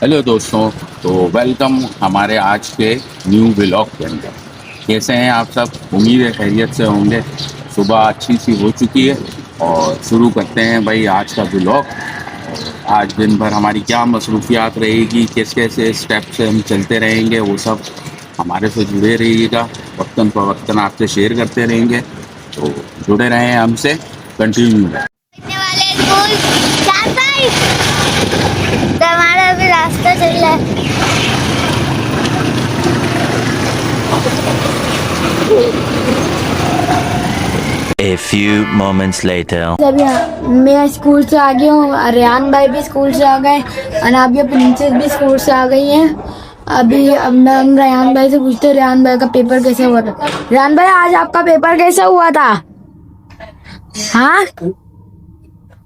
Hello दोस्तों। तो welcome हमारे आज के न्यू व्लॉग के अंदर। कैसे हैं आप सब? उम्मीद है खैरियत से होंगे। सुबह अच्छी सी हो चुकी है और शुरू करते हैं भाई आज का व्लॉग। आज दिन भर हमारी क्या मसरूफियात रहेगी, किस कैसे स्टेप से हम चलते रहेंगे, वो सब हमारे से जुड़े रहिएगा। वक्तन फ़वक्तन आपसे शेयर करते रहेंगे, तो जुड़े रहें हमसे। कंटिन्यू है। बैठने वाले स्कूल जाता ही तो हमारा भी रास्ता चल रहा है। A few moments later. अभी मैं स्कूल से आ गया हूँ, रेहान भाई भी स्कूल से आ गए, अनाबिया प्रिंसेस भी स्कूल से आ गई हैं। अभी अब हम रेहान भाई से पूछते हैं रेहान भाई का पेपर कैसे हुआ था। रेहान भाई, आज आपका पेपर कैसा हुआ था? हाँ,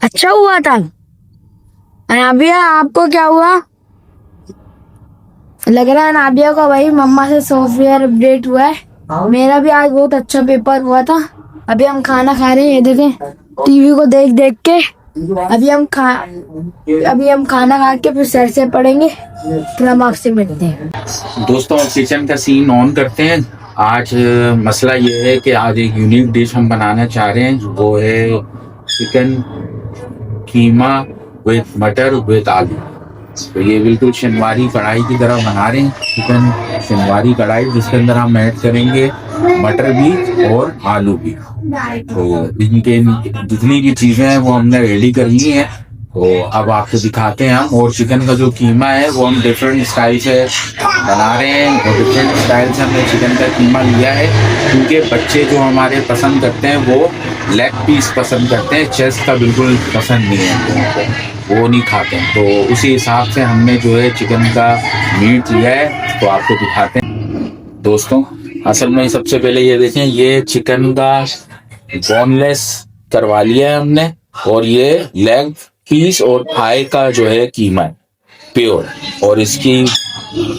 अच्छा हुआ था। अनाबिया, आपको क्या हुआ? लग रहा है अनाबिया को भाई मम्मा से सॉफ्टवेयर अपडेट हुआ है। मेरा भी आज बहुत अच्छा पेपर हुआ था। अभी हम खाना खा रहे हैं, ये देखें, टीवी को देख देख के। अभी हम खाना खा के फिर सर से पढ़ेंगे, फिर हम आपसे मिलते हैं। दोस्तों किचन का सीन ऑन करते हैं। आज मसला ये है कि आज एक यूनिक डिश हम बनाना चाह रहे हैं, वो है चिकन कीमा विद मटर विद आलू। तो ये बिल्कुल शनवारी कढ़ाई की तरह बना रहे हैं। चिकन शनवारी कढ़ाई, जिसके अंदर हम ऐड करेंगे मटर भी और आलू भी। तो इनके जितनी भी चीज़ें हैं वो हमने रेडी कर ली हैं। तो अब आपको दिखाते हैं हम। और चिकन का जो कीमा है वो हम डिफरेंट स्टाइल से बना रहे हैं, और डिफरेंट स्टाइल से हमने चिकन का कीमा लिया है, क्योंकि बच्चे जो हमारे पसंद करते हैं वो लेग पीस पसंद करते हैं, चेस्ट का बिल्कुल पसंद नहीं है, वो नहीं खाते हैं। तो उसी हिसाब से हमने जो है चिकन का मीट लिया है, तो आपको दिखाते हैं दोस्तों। असल में सबसे पहले ये देखें, ये चिकन का बोनलेस करवा लिया है हमने, और ये लेग पीस और थाई का जो है कीमा है प्योर। और इसकी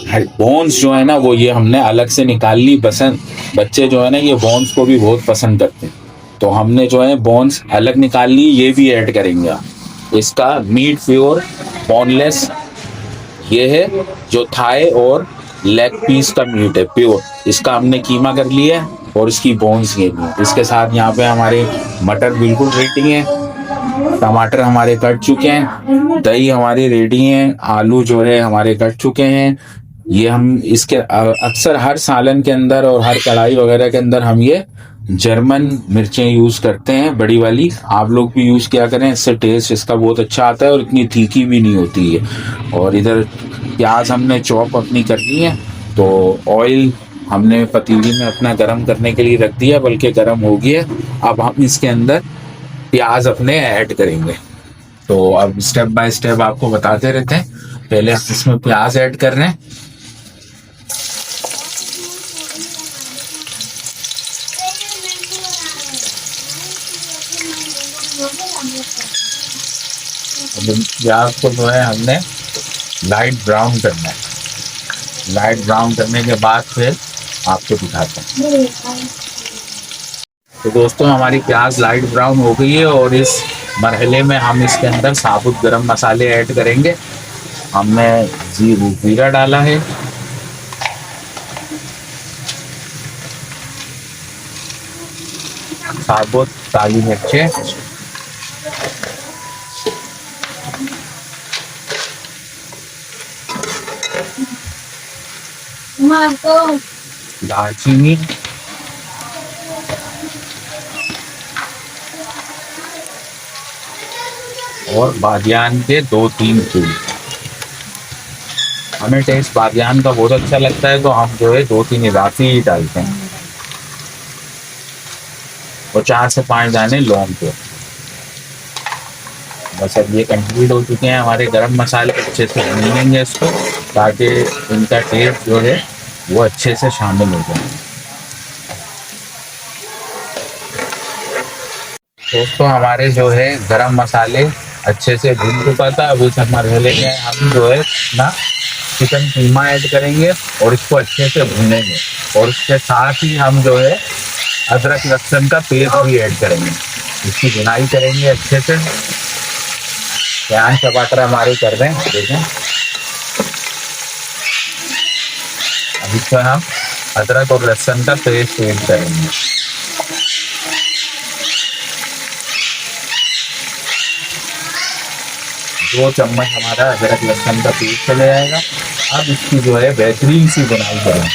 बोन्स जो है ना वो ये हमने अलग से निकाल ली। पसंद बच्चे जो है ना ये बोन्स को भी बहुत पसंद करते हैं, तो हमने जो है बोन्स अलग निकाल ली, ये भी ऐड करेंगे आप। इसका मीट प्योर बोनलेस ये है, जो थाई और लेग पीस का मीट है प्योर, इसका हमने कीमा कर लिया है, और इसकी बोन्स ये भी। इसके साथ यहाँ पे हमारे मटर बिल्कुल रेडी हैं, टमाटर हमारे कट चुके हैं, दही हमारी रेडी है, आलू जो है हमारे कट चुके हैं। ये हम इसके अक्सर हर सालन के अंदर और हर कढ़ाई वगैरह के अंदर हम ये जर्मन मिर्चें यूज करते हैं, बड़ी वाली। आप लोग भी यूज किया करें, इससे टेस्ट इसका बहुत अच्छा आता है और इतनी तीखी भी नहीं होती है। और इधर प्याज हमने चॉप अपनी कर ली है। तो ऑयल हमने पतीली में अपना गरम करने के लिए रख दिया, बल्कि गरम हो गया। अब हम इसके अंदर प्याज अपने ऐड करेंगे। तो अब स्टेप बाय स्टेप आपको बताते रहते हैं। पहले हम इसमें प्याज ऐड कर रहे हैं। प्याज को जो है हमने लाइट ब्राउन करना है। लाइट ब्राउन करने के बाद फिर आपको दिखाते हैं। तो दोस्तों हमारी प्याज लाइट ब्राउन हो गई है, और इस मरहले में हम इसके अंदर साबुत गरम मसाले ऐड करेंगे। हमने जीरा डाला है, साबुत काली मिर्चें, दालचीनी, और बादियान के 2-3 फूल। हमें टेस्ट बादियान का बहुत अच्छा लगता है, तो हम जो है 2-3 इजाफी ही डालते हैं, और 4 से 5 दाने लौंग के। बस अब ये कंप्लीट हो चुके हैं हमारे गरम मसाले। अच्छे से भूनेंगे इसको, ताकि इनका टेस्ट जो है वो अच्छे से शामिल हो जाए। दोस्तों हमारे जो है गरम मसाले अच्छे से भून चुका था। अब इस मरहले में हम जो है ना चिकन कीमा ऐड करेंगे, और इसको अच्छे से भूनेंगे। और उसके साथ ही हम जो है अदरक लहसुन का पेस्ट भी ऐड करेंगे, इसकी भुनाई करेंगे अच्छे से। प्याज टमाटर हमारे कर रहे हैं, देखें। इसमें हम अदरक और लहसुन का पेस्ट ऐड करेंगे। दो चम्मच हमारा अदरक लहसुन का पेस्ट चले जाएगा। अब इसकी जो है बेहतरीन सी बुनाई करें।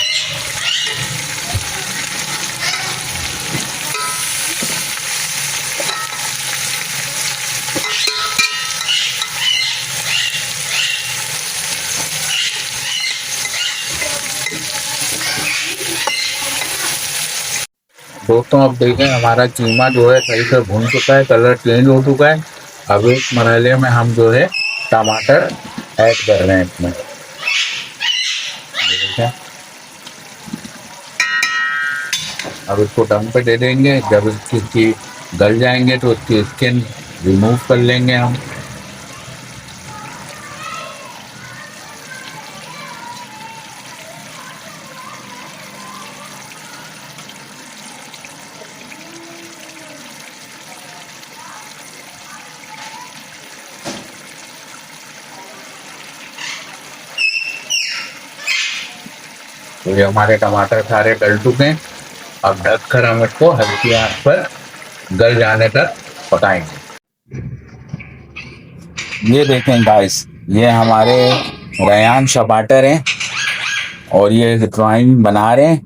दोस्तों अब देखें हमारा कीमा जो है सही से भून चुका है, कलर चेंज हो चुका है। अब इस मरहले में हम जो है टमाटर ऐड कर रहे हैं इसमें। देखें अब इसको दम पे दे देंगे। जब इसकी गल जाएंगे तो उसकी स्किन रिमूव कर लेंगे हम। तो ये हमारे टमाटर सारे गल चुके हैं। अब ढक कर हम इसको हल्की आंच पर गल जाने तक पकाएंगे। ये देखें गाइस, ये हमारे रेयान टमाटर हैं और ये ड्राइंग बना रहे हैं,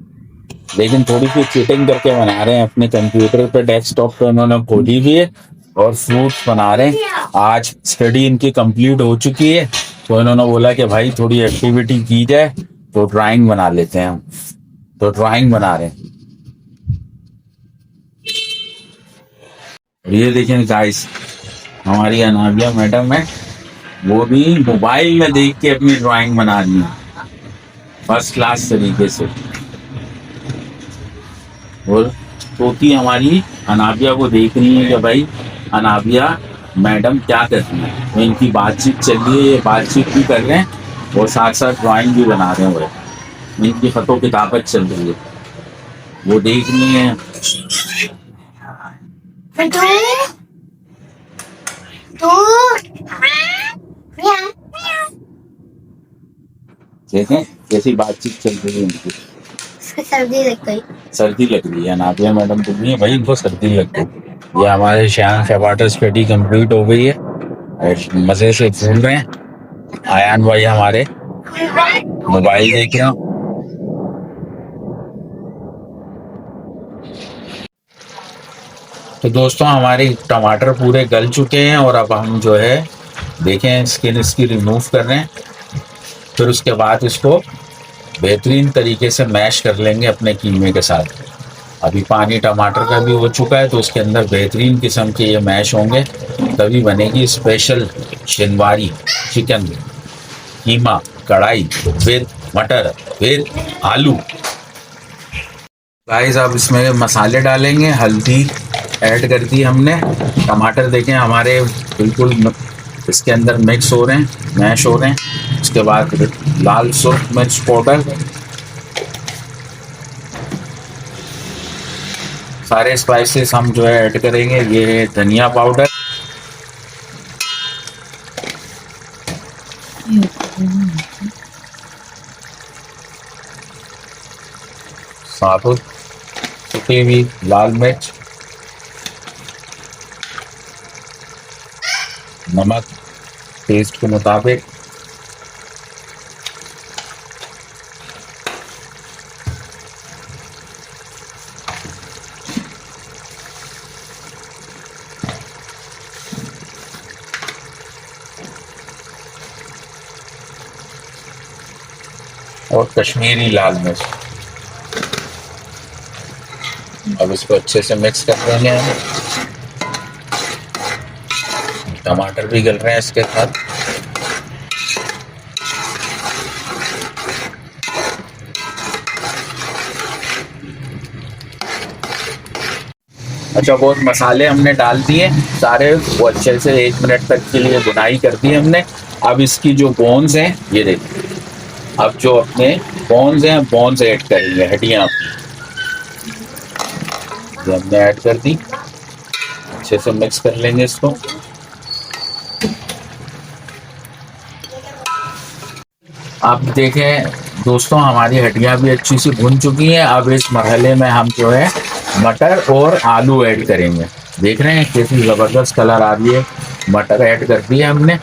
लेकिन थोड़ी सी चीटिंग करके बना रहे हैं। अपने कंप्यूटर पे डेस्कटॉप पे उन्होंने खोली हुई है और फ्रूट्स बना रहे हैं। आज स्टडी इनकी कंप्लीट हो चुकी है तो इन्होंने बोला कि भाई थोड़ी एक्टिविटी की जाए, तो ड्राइंग बना लेते हैं हम। तो ड्राइंग बना रहे हैं। ये देखें गाइस, हमारी अनाबिया मैडम है, वो भी मोबाइल में देख के अपनी ड्राइंग बना रही है फर्स्ट क्लास तरीके से। और तोती हमारी अनाबिया को देख रही है कि भाई अनाबिया मैडम क्या कर रही है। तो इनकी बातचीत चल रही है, ये बातचीत भी कर रहे हैं और साथ साथ ड्राइंग भी बना रहे हैं। वो इनकी खतों किताबत चल रही है, वो देख रही है। देखें कैसी बातचीत चल रही है इनकी। सर्दी लग गई। सर्दी लग रही है, नादिया मैडम को भी है भाई, इनको सर्दी लग गई। ये हमारे शान टमाटर स्टडी कंप्लीट हो गई है और मजे से भून रहे हैं। आयान भाई हमारे मोबाइल देख रहे हो। तो दोस्तों हमारे टमाटर पूरे गल चुके हैं और अब हम जो है देखें स्किन इसकी रिमूव कर रहे हैं। फिर उसके बाद इसको बेहतरीन तरीके से मैश कर लेंगे अपने कीमे के साथ। अभी पानी टमाटर का भी हो चुका है तो उसके अंदर बेहतरीन किस्म के ये मैश होंगे, तभी बनेगी स्पेशल शिनवारी चिकन कीमा कढ़ाई फिर मटर फिर आलू। गाइस अब इसमें मसाले डालेंगे। हल्दी ऐड कर दी हमने। टमाटर देखें हमारे बिल्कुल इसके अंदर मिक्स हो रहे हैं, मैश हो रहे हैं। उसके बाद लाल सुर्ख मिर्च पाउडर, सारे स्पाइसेस हम जो है ऐड करेंगे। ये है धनिया पाउडर, साबुत कुटी हुई लाल मिर्च, नमक टेस्ट के मुताबिक, और कश्मीरी लाल मिर्च। अब इसको अच्छे से मिक्स कर देंगे हम। टमाटर भी गल रहे हैं इसके साथ। अच्छा बहुत मसाले हमने डाल दिए सारे, वो अच्छे से 1 मिनट तक के लिए बुनाई कर दी हमने। अब इसकी जो बोन्स हैं ये देखिए, अब जो अपने बोन्स हैं बोन्स ऐड करेंगे, हड्डियाँ ये हमने ऐड कर दी। अच्छे से मिक्स कर लेंगे इसको। आप देखें दोस्तों हमारी हड्डियां भी अच्छी सी भुन चुकी हैं। अब इस मरहले में हम जो है मटर और आलू ऐड करेंगे। देख रहे हैं कैसी जबरदस्त कलर आ रही है। मटर ऐड कर दिए हमने।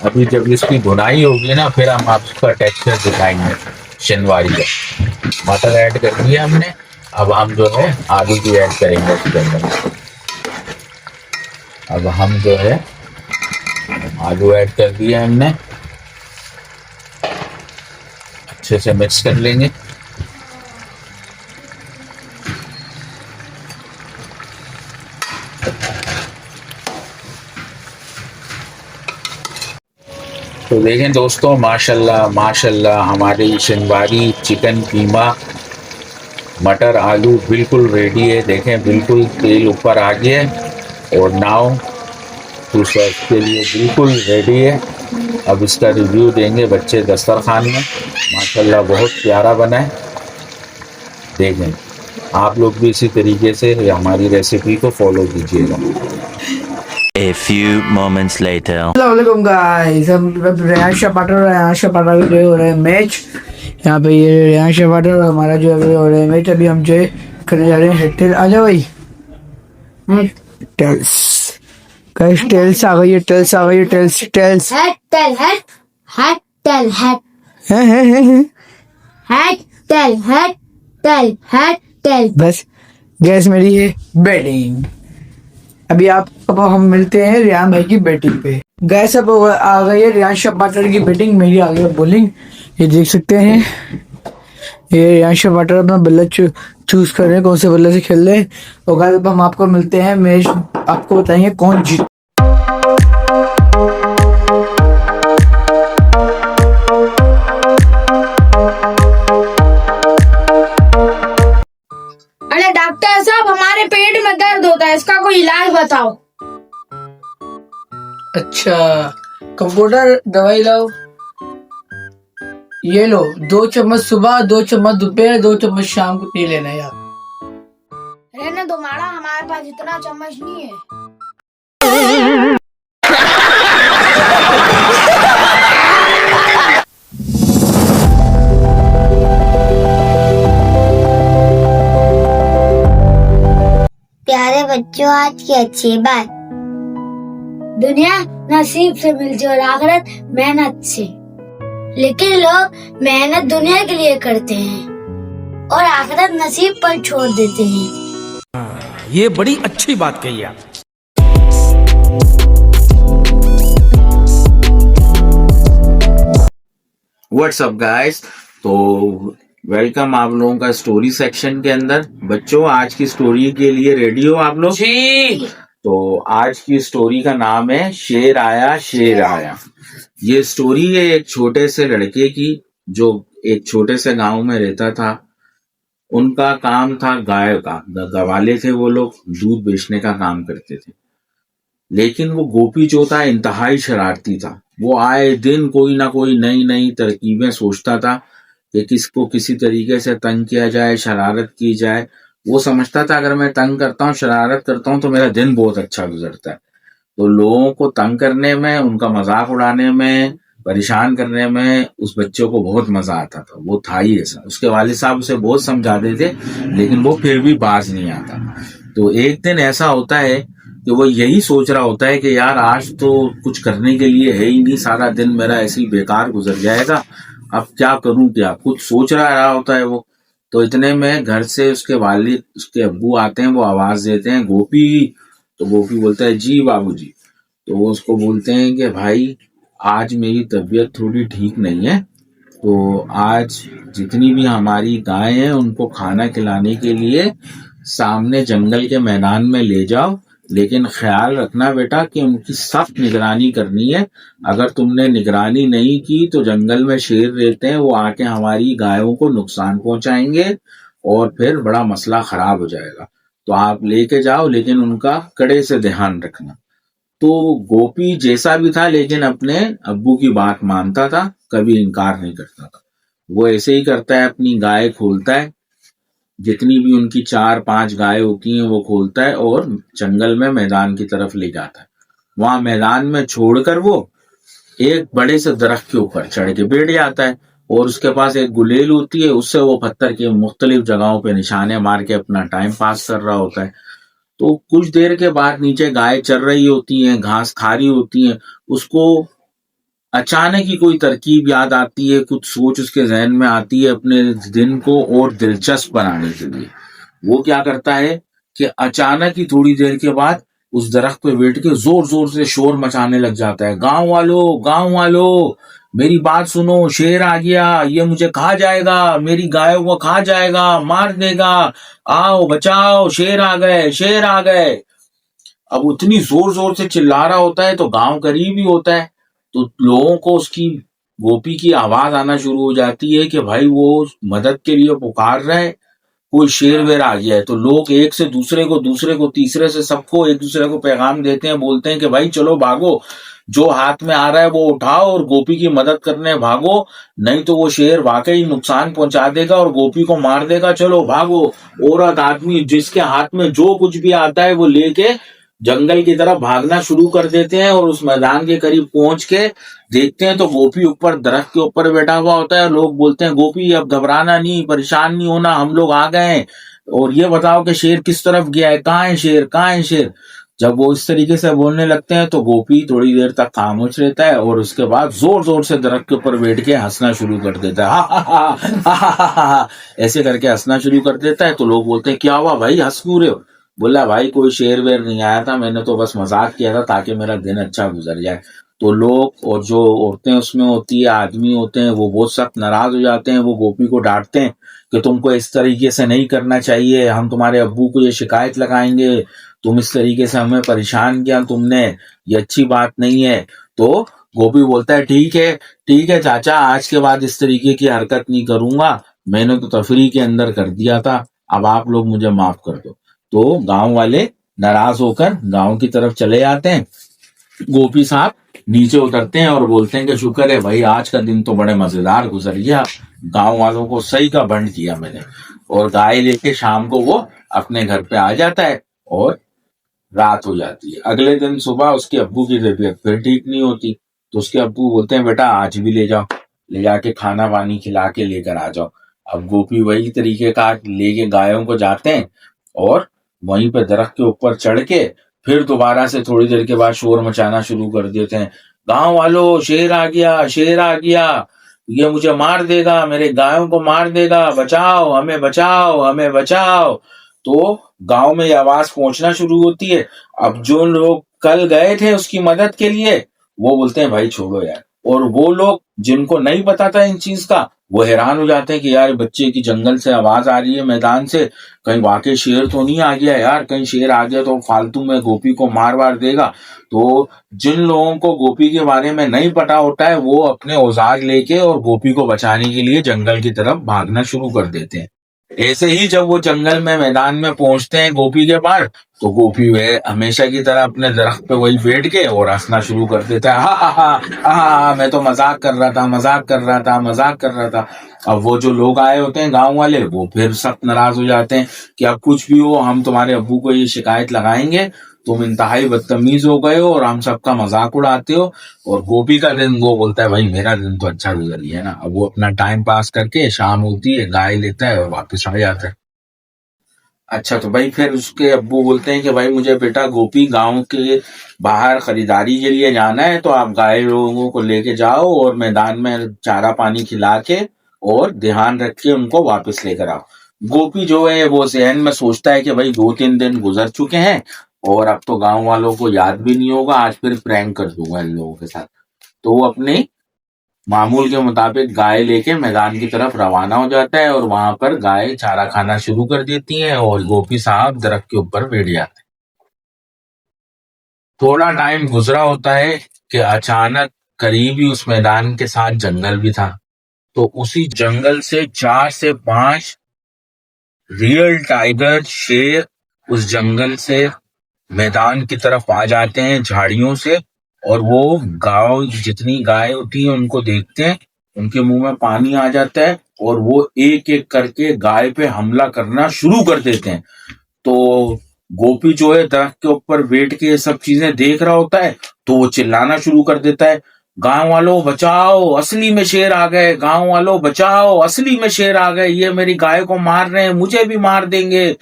अभी जब इसकी भुनाई होगी ना फिर हम आपका टेक्सचर दिखाएंगे शिनवारी का। मटर ऐड कर दिया हमने। अब हम जो है आलू भी ऐड करेंगे उसके अंदर। अब हम जो है आलू ऐड कर दिया हमने। अच्छे से मिक्स कर लेंगे। तो देखें दोस्तों माशाल्लाह माशाल्लाह हमारी शिनवारी चिकन कीमा मटर आलू बिल्कुल रेडी है। देखें बिल्कुल तेल ऊपर आ गया है और नाव टू सर्व के लिए बिल्कुल रेडी है। अब इसका रिव्यू देंगे बच्चे दस्तरखान में। माशाल्लाह बहुत प्यारा बना है। देखें आप लोग भी इसी तरीके से हमारी रेसिपी को फॉलो कीजिएगा। A few moments later. अस्सलाम गाइस, हम रेहान शाह पाटर और रेहान शाह पाटर जो हो रहे हैं मैच। यहाँ पे ये रेहान शाह पाटर और हमारा जो है हो रहा है मैच। अभी हम जो है करने जा रहे हैं हेड टेल। आ जाओ भाई। टेल्स गाइस, टेल्स आ गई है, टेल्स आ गई है, tails tails head tail head head tail head है। Head tail head tail head tail. बस गैस मेरी है बैटिंग। अभी अब हम मिलते हैं रियान भाई की बैटिंग पे। गैस अब आ गई है रियान शाह पाटर की बैटिंग, मेरी आ गई है बॉलिंग। ये देख सकते हैं ये रियान शाह पाटर अपना बल्ला चूज कर रहे हैं कौन से बल्ले से खेल रहे हैं। और गाइस अब हम आपको मिलते हैं मैच, आपको बताएंगे कौन जीत। अरे डॉक्टर साहब हमारे पेट में दर्द होता है, इसका कोई इलाज बताओ। अच्छा कंप्यूटर दवाई लाओ। ये लो 2 चम्मच सुबह, 2 चम्मच दोपहर, 2 चम्मच शाम को पी लेना यार। रहने दो माड़ा, हमारे पास इतना चम्मच नहीं है। प्यारे बच्चों, आज की अच्छी बात, दुनिया नसीब से मिलती और आखिरत मेहनत से। लेकिन लोग मेहनत दुनिया के लिए करते हैं और आखिरत नसीब पर छोड़ देते हैं। ये बड़ी अच्छी बात कही आप। व्हाट्सअप गाइस, तो वेलकम आप लोगों का स्टोरी सेक्शन के अंदर। बच्चों आज की स्टोरी के लिए रेडी हो आप लोग? जी। तो आज की स्टोरी का नाम है शेर आया शेर आया। ये स्टोरी है एक छोटे से लड़के की जो एक छोटे से गांव में रहता था। उनका काम था गाय का, गवाले थे वो लोग, दूध बेचने का काम करते थे। लेकिन वो गोपी जो था इंतहाई शरारती था। वो आए दिन कोई ना कोई नई नई तरकीबें सोचता था कि किसको किसी तरीके से तंग किया जाए, शरारत की जाए। वो समझता था अगर मैं तंग करता हूँ, शरारत करता हूँ तो मेरा दिन बहुत अच्छा गुजरता है। तो लोगों को तंग करने में, उनका मजाक उड़ाने में, परेशान करने में उस बच्चे को बहुत मजा आता था। वो था ही ऐसा। उसके वालिद साहब उसे बहुत समझाते थे लेकिन वो फिर भी बाज नहीं आता। तो एक दिन ऐसा होता है कि वो यही सोच रहा होता है कि यार आज तो कुछ करने के लिए है ही नहीं, सारा दिन मेरा ऐसे ही बेकार गुजर जाएगा, अब क्या करूं क्या, कुछ सोच रहा होता है वो। तो इतने में घर से उसके वालिद, उसके अब्बू आते हैं। वो आवाज देते हैं गोपी। तो गोपी बोलता है जी बाबूजी। तो वो उसको बोलते हैं कि भाई आज मेरी तबीयत थोड़ी ठीक नहीं है, तो आज जितनी भी हमारी गाय हैं उनको खाना खिलाने के लिए सामने जंगल के मैदान में ले जाओ, लेकिन ख्याल रखना बेटा कि उनकी सख्त निगरानी करनी है। अगर तुमने निगरानी नहीं की तो जंगल में शेर रहते हैं, वो आके हमारी गायों को नुकसान पहुंचाएंगे और फिर बड़ा मसला खराब हो जाएगा। तो आप लेके जाओ लेकिन उनका कड़े से ध्यान रखना। तो गोपी जैसा भी था लेकिन अपने अब्बू की बात मानता था, कभी इनकार नहीं करता था। वो ऐसे ही करता है, अपनी गाय खोलता है, जितनी भी उनकी 4-5 गाय होती हैं वो खोलता है और जंगल में मैदान की तरफ ले जाता है। वहां मैदान में छोड़कर वो एक बड़े से दरख्त के ऊपर चढ़ के बैठ जाता है और उसके पास एक गुलेल होती है, उससे वो पत्थर की मुख्तलिफ जगहों पे निशाने मार के अपना टाइम पास कर रहा होता है। तो कुछ देर के बाद नीचे गाय चर रही होती हैं, घास खा रही होती हैं। उसको अचानक ही कोई तरकीब याद आती है, कुछ सोच उसके जहन में आती है अपने दिन को और दिलचस्प बनाने के लिए। वो क्या करता है कि अचानक ही थोड़ी देर के बाद उस दरख्त पे बैठ के जोर जोर से शोर मचाने लग जाता है, गांव वालों, मेरी बात सुनो, शेर आ गया, ये मुझे खा जाएगा, मेरी गायों को खा जाएगा, मार देगा, आओ बचाओ, शेर आ गए, शेर आ गए। अब उतनी जोर जोर से चिल्ला रहा होता है तो गांव करीब ही होता है, तो लोगों को उसकी गोपी की आवाज आना शुरू हो जाती है कि भाई वो मदद के लिए पुकार रहा है, कोई शेर वेर आ गया है। तो लोग एक से दूसरे को तीसरे से सबको एक दूसरे को पैगाम देते हैं, बोलते हैं कि भाई चलो भागो, जो हाथ में आ रहा है वो उठाओ और गोपी की मदद करने भागो, नहीं तो वो शेर वाकई नुकसान पहुंचा देगा और गोपी को मार देगा, चलो भागो। औरत आदमी जिसके हाथ में जो कुछ भी आता है वो लेके जंगल की तरफ भागना शुरू कर देते हैं और उस मैदान के करीब पहुंच के देखते हैं तो गोपी ऊपर दरख्त के ऊपर बैठा हुआ होता है। लोग बोलते हैं गोपी अब घबराना नहीं, परेशान नहीं होना, हम लोग आ गए हैं, और ये बताओ कि शेर किस तरफ गया है, कहाँ है शेर, कहाँ है शेर। जब वो इस तरीके से बोलने लगते हैं तो गोपी थोड़ी देर तक खामोश रहता है और उसके बाद जोर जोर से दरख्त के ऊपर बैठ के हंसना शुरू कर देता है, हा हा हा हा हा हा हा, ऐसे करके हंसना शुरू कर देता है। तो लोग बोलते हैं क्या हुआ भाई, हंस क्यों रहे हो। बोला भाई कोई शेर वेर नहीं आया था, मैंने तो बस मजाक किया था ताकि मेरा दिन अच्छा गुजर जाए। तो लोग और जो औरतें उसमें होती है, आदमी होते हैं, वो बहुत सख्त नाराज हो जाते हैं, वो गोपी को डांटते हैं कि तुमको इस तरीके से नहीं करना चाहिए, हम तुम्हारे अब्बू को ये शिकायत लगाएंगे, तुम इस तरीके से हमें परेशान किया तुमने, ये अच्छी बात नहीं है। तो गोपी बोलता है ठीक है चाचा, आज के बाद इस तरीके की हरकत नहीं करूंगा, मैंने तो तफरी के अंदर कर दिया था, अब आप लोग मुझे माफ कर दो। तो गांव वाले नाराज होकर गांव की तरफ चले जाते हैं। गोपी साहब नीचे उतरते हैं और बोलते हैं कि शुक्र है भाई, आज का दिन तो बड़े मजेदार गुजर गया, गांव वालों को सही का बंद किया मैंने। और गाय लेके शाम को वो अपने घर पे आ जाता है और रात हो जाती है। अगले दिन सुबह उसके अब्बू की तबीयत फिर ठीक नहीं होती, तो उसके अब्बू बोलते हैं बेटा आज भी ले जाओ, ले जाके खाना पानी खिला के लेकर आ जाओ। अब गोपी वही तरीके का लेके गायों को जाते हैं और वहीं पे दरख्त के ऊपर चढ़ के फिर दोबारा से थोड़ी देर के बाद शोर मचाना शुरू कर देते हैं, गांव वालों, शेर आ गया, शेर आ गया, ये मुझे मार देगा, मेरे गायों को मार देगा, बचाओ हमें, बचाओ हमें, बचाओ। तो गांव में ये आवाज पहुंचना शुरू होती है। अब जो लोग कल गए थे उसकी मदद के लिए वो बोलते हैं भाई छोड़ो यार, और वो लोग जिनको नहीं पता था इन चीज का वो हैरान हो जाते हैं कि यार बच्चे की जंगल से आवाज आ रही है, मैदान से, कहीं वाकई शेर तो नहीं आ गया यार, कहीं शेर आ गया तो फालतू में गोपी को मार वार देगा। तो जिन लोगों को गोपी के बारे में नहीं पता होता है वो अपने औजार लेके और गोपी को बचाने के लिए जंगल की तरफ भागना शुरू कर देते हैं। ऐसे ही जब वो जंगल में मैदान में पहुंचते हैं गोपी के पास, तो गोपी वह हमेशा की तरह अपने दरख्त पे वही बैठ के और हंसना शुरू कर देता है, हा हा हा हा, मैं तो मजाक कर रहा था, मजाक कर रहा था, मजाक कर रहा था। अब वो जो लोग आए होते हैं गांव वाले वो फिर सख्त नाराज हो जाते हैं कि अब कुछ भी हो हम तुम्हारे अब्बू को ये शिकायत लगाएंगे, तुम इंतहाई बदतमीज हो गए हो और हम सबका मजाक उड़ाते हो। और गोपी का दिन वो बोलता है भाई मेरा दिन तो अच्छा गुजर गया ना। अब वो अपना टाइम पास करके शाम होती है, गाय लेता है और वापस आ जाता है। अच्छा तो भाई फिर उसके अब्बू बोलते हैं कि भाई मुझे बेटा गोपी गांव के बाहर खरीदारी के लिए जाना है, तो आप गाय लोगों को लेके जाओ और मैदान में चारा पानी खिला के और ध्यान रख के उनको वापस लेकर आओ। गोपी जो है वो जहन में सोचता है कि भाई 2-3 दिन गुजर चुके हैं और अब तो गांव वालों को याद भी नहीं होगा, आज फिर प्रैंक कर दूंगा इन लोगों के साथ। तो वो अपने मामूल के मुताबिक गाय लेके मैदान की तरफ रवाना हो जाता है और वहां पर गाय चारा खाना शुरू कर देती हैं और गोपी साहब दरख्त के ऊपर बैठ जाते हैं। थोड़ा टाइम गुजरा होता है कि अचानक करीब ही उस मैदान के साथ जंगल भी था, तो उसी जंगल से 4 से 5 रियल टाइगर शेर उस जंगल से मैदान की तरफ आ जाते हैं झाड़ियों से, और वो गांव जितनी गाय होती है उनको देखते हैं, उनके मुंह में पानी आ जाता है और वो एक एक करके गाय पे हमला करना शुरू कर देते हैं। तो गोपी जो है दरख्त के ऊपर बैठ के ये सब चीजें देख रहा होता है, तो वो चिल्लाना शुरू कर देता है, गांव वालों बचाओ, असली में शेर आ गए, गांव वालों बचाओ, असली में शेर आ गए, ये मेरी गाय को मार रहे हैं, मुझे भी मार देंगे।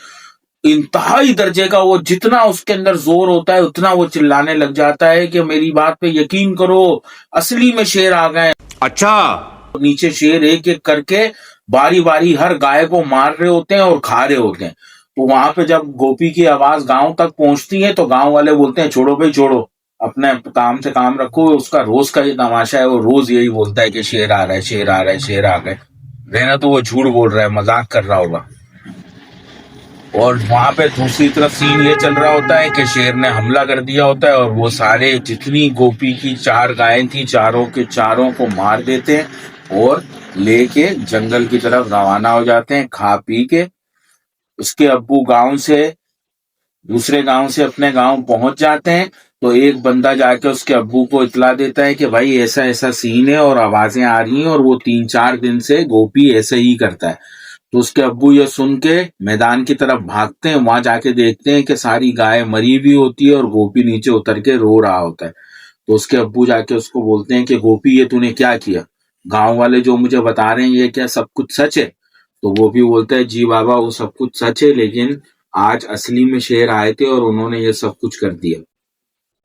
इंतहाई दर्जे का वो, जितना उसके अंदर जोर होता है उतना वो चिल्लाने लग जाता है कि मेरी बात पे यकीन करो, असली में शेर आ गए। अच्छा। नीचे शेर एक एक करके बारी बारी हर गाय को मार रहे होते हैं और खा रहे होते हैं। तो वहां पे जब गोपी की आवाज गांव तक पहुंचती है तो गांव वाले बोलते हैं छोड़ो भाई छोड़ो, अपने काम से काम रखो। उसका रोज का ये तमाशा है, वो रोज यही बोलता है कि शेर आ रहा है, शेर आ रहा है, शेर आ गए। रहना तो वो झूठ बोल रहा है, मजाक कर रहा होगा। और वहां पे दूसरी तरफ सीन ये चल रहा होता है कि शेर ने हमला कर दिया होता है और वो सारे जितनी गोपी की 4 गायें थी, चारों के चारों को मार देते हैं और लेके जंगल की तरफ रवाना हो जाते हैं खा पी के। उसके अब्बू गांव से, दूसरे गांव से अपने गांव पहुंच जाते हैं। तो एक बंदा जाके उसके अब्बू को इतला देता है कि भाई ऐसा ऐसा सीन है और आवाजें आ रही हैं और वो 3-4 दिन से गोपी ऐसे ही करता है। तो उसके अब्बू ये सुन के मैदान की तरफ भागते हैं, वहां जाके देखते हैं कि सारी गाय मरी भी होती है और गोपी नीचे उतर के रो रहा होता है। तो उसके अब्बू जाके उसको बोलते हैं कि गोपी ये तूने क्या किया, गांव वाले जो मुझे बता रहे हैं ये क्या सब कुछ सच है? तो गोपी बोलता है जी बाबा वो सब कुछ सच है, लेकिन आज असली में शेर आए थे और उन्होंने ये सब कुछ कर दिया।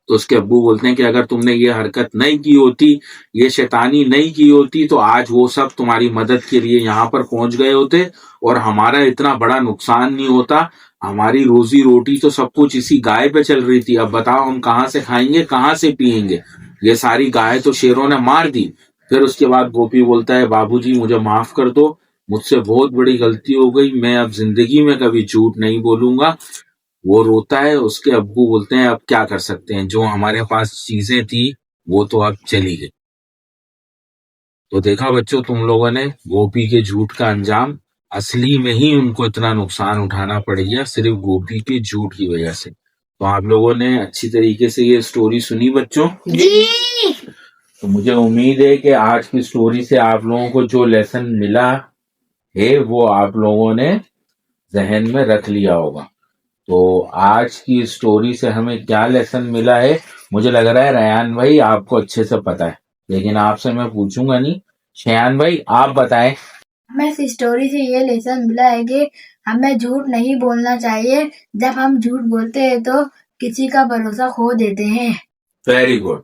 तो उसके अब्बू बोलते हैं कि अगर तुमने ये हरकत नहीं की होती, ये शैतानी नहीं की होती, तो आज वो सब तुम्हारी मदद के लिए यहाँ पर पहुंच गए होते और हमारा इतना बड़ा नुकसान नहीं होता। हमारी रोजी रोटी तो सब कुछ इसी गाय पे चल रही थी। अब बताओ हम कहाँ से खाएंगे, कहाँ से पिएंगे? ये सारी गाय तो शेरों ने मार दी। फिर उसके बाद गोपी बोलता है बाबूजी मुझे माफ कर दो, मुझसे बहुत बड़ी गलती हो गई, मैं अब जिंदगी में कभी झूठ नहीं बोलूंगा। वो रोता है, उसके अब्बू बोलते हैं अब क्या कर सकते हैं, जो हमारे पास चीजें थी वो तो अब चली गई। तो देखा बच्चों तुम लोगों ने गोपी के झूठ का अंजाम, असली में ही उनको इतना नुकसान उठाना पड़ गया सिर्फ गोपी के झूठ की वजह से। तो आप लोगों ने अच्छी तरीके से ये स्टोरी सुनी बच्चों? जी। तो मुझे उम्मीद है कि आज की स्टोरी से आप लोगों को जो लेसन मिला है वो आप लोगों ने जहन में रख लिया होगा। तो आज की स्टोरी से हमें क्या लेसन मिला है, मुझे लग रहा है रयान भाई आपको अच्छे से पता है, लेकिन आपसे मैं पूछूंगा नहीं। शयान भाई आप बताएं। हमें इस स्टोरी से ये लेसन मिला है कि हमें झूठ नहीं बोलना चाहिए। जब हम झूठ बोलते हैं तो किसी का भरोसा खो देते हैं। Very good.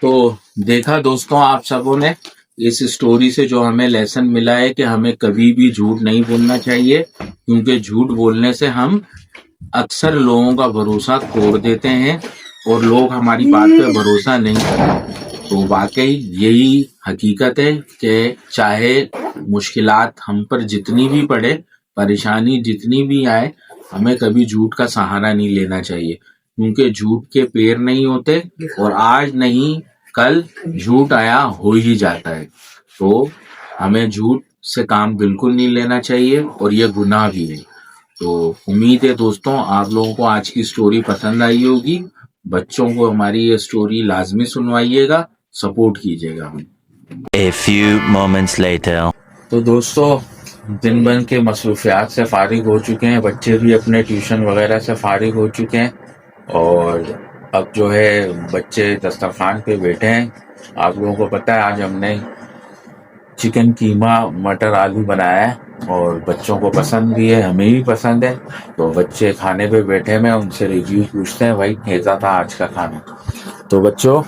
तो देखा दोस्तों आप सबों ने इस स्टोरी से जो हमें लेसन मिला है कि हमें कभी भी झूठ नहीं बोलना चाहिए, क्योंकि झूठ बोलने से हम अक्सर लोगों का भरोसा तोड़ देते हैं और लोग हमारी बात पे भरोसा नहीं करते। तो वाकई यही हकीकत है कि चाहे मुश्किलात हम पर जितनी भी पड़े, परेशानी जितनी भी आए, हमें कभी झूठ का सहारा नहीं लेना चाहिए, क्योंकि झूठ के पैर नहीं होते और आज नहीं कल झूठ आया हो ही जाता है। तो हमें झूठ से काम बिल्कुल नहीं लेना चाहिए और ये गुनाह भी है। तो उम्मीद है दोस्तों आप लोगों को आज की स्टोरी पसंद आई होगी। बच्चों को हमारी ये स्टोरी लाजमी सुनवाइएगा, सपोर्ट कीजिएगा। A few moments later. तो दोस्तों दिन भर के मसरूफियात से फारिग हो चुके हैं, बच्चे भी अपने ट्यूशन वगैरह से फारिग हो चुके हैं और अब जो है बच्चे दस्तरखान पे बैठे हैं। आप लोगों को पता है आज हमने चिकन कीमा मटर आलू बनाया है और बच्चों को पसंद भी है, हमें भी पसंद है। तो बच्चे खाने पे बैठे हैं, उनसे रिव्यू पूछते हैं भाई कैसा था आज का खाना। तो बच्चों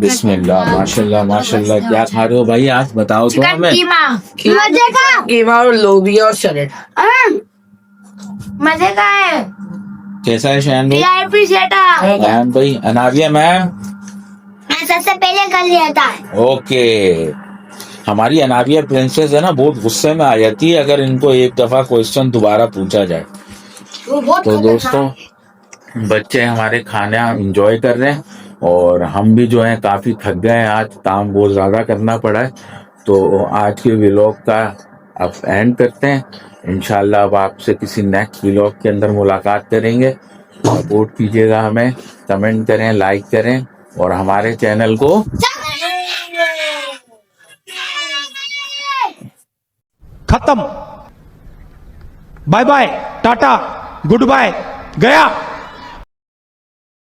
बिस्मिल्लाह माशाल्लाह माशाल्लाह, क्या खा रहे हो भाई आज बताओ तो हमें। कीमा और लोबिया और सैलेड। मजे का है। कैसा है शयान भाई? शयान भाई, अनाविया मैम सबसे पहले कर लिया था। ओके। हमारी अनाविया प्रिंसेस है ना, बहुत गुस्से में आ जाती है अगर इनको एक दफा क्वेश्चन दोबारा पूछा जाए। तो दोस्तों बच्चे हमारे खाना एंजॉय कर रहे हैं और हम भी जो है काफी थक गए हैं, आज काम बहुत ज्यादा करना पड़ा है। तो आज के व्लॉग का अब एंड करते हैं। इंशाल्लाह अब आपसे किसी नेक्स्ट व्लॉग के अंदर मुलाकात करेंगे। सपोर्ट कीजिएगा हमें, कमेंट करें, लाइक करें और हमारे चैनल को खत्म। Bye bye, ta ta. Good bye, गया।